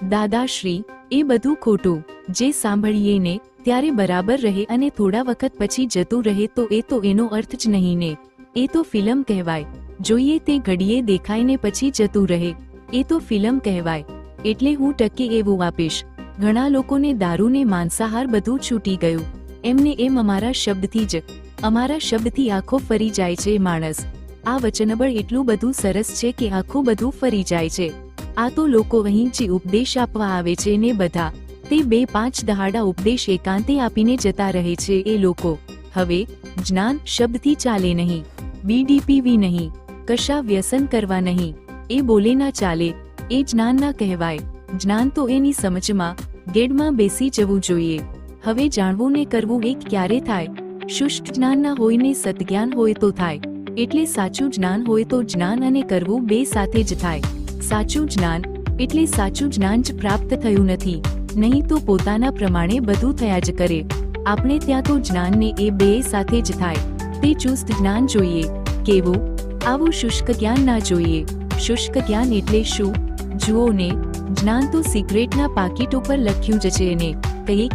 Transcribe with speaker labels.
Speaker 1: દાદાશ્રી, એ બધું ખોટું. જે સાંભળીએ ને ત્યારે બરાબર રહે અને થોડા વખત પછી જતું રહે તો એનો અર્થ જ નહીં ને. એ તો ફિલ્મ કહેવાય. જોઈએ તે ઘડીએ દેખાય ને પછી જતું રહે, એ તો ફિલ્મ કહેવાય. એટલે હું ટકે એવું આપીશ. ઘણા લોકોને દારૂ ને માંસાહાર બધું છૂટી ગયું. એમને એમ અમારા શબ્દથી આખો ફરી જાય છે માણસ. આ વચનબળ એટલું બધું સરસ છે કે આખું બધું ફરી જાય છે. આ તો લોકો અહીં જે ઉપદેશ આપવા આવે છે ને બધા તે 2-5 દહાડા ઉપદેશ એકાંતે આપીને જતા રહે છે એ લોકો. હવે જ્ઞાન શબ્દથી ચાલે નહીં, બીડી પીવી નહીં, કશા વ્યસન કરવા નહીં, એ બોલે ના ચાલે, એ જ્ઞાન ના કહેવાય. જ્ઞાન તો એની સમજમાં ગેડમાં બેસી જવું જોઈએ. હવે જાણવું ને કરવું એક ક્યારે થાય? શુષ્ક જ્ઞાન ના હોય ને સત્જ્ઞાન હોય તો થાય. એટલે સાચું જ્ઞાન હોય તો જ્ઞાન અને કરવું બે સાથે જ થાય. સાચું જ્ઞાન એટલે સાચું જ્ઞાન જ પ્રાપ્ત થયું નથી, નહીં તો પોતાના પ્રમાણે બધું થયા જ કરે. આપણે ત્યાં તો જ્ઞાન ને એ બે સાથે જ થાય. તે ચુસ્ત જ્ઞાન જોઈએ. કેવું? આવું શુષ્ક જ્ઞાન ના જોઈએ. શુષ્ક જ્ઞાન એટલે શું? જુઓ ને, જ્ઞાન તો સિગરેટના પાકીટ ઉપર લખ્યું જ છે ને કંઈક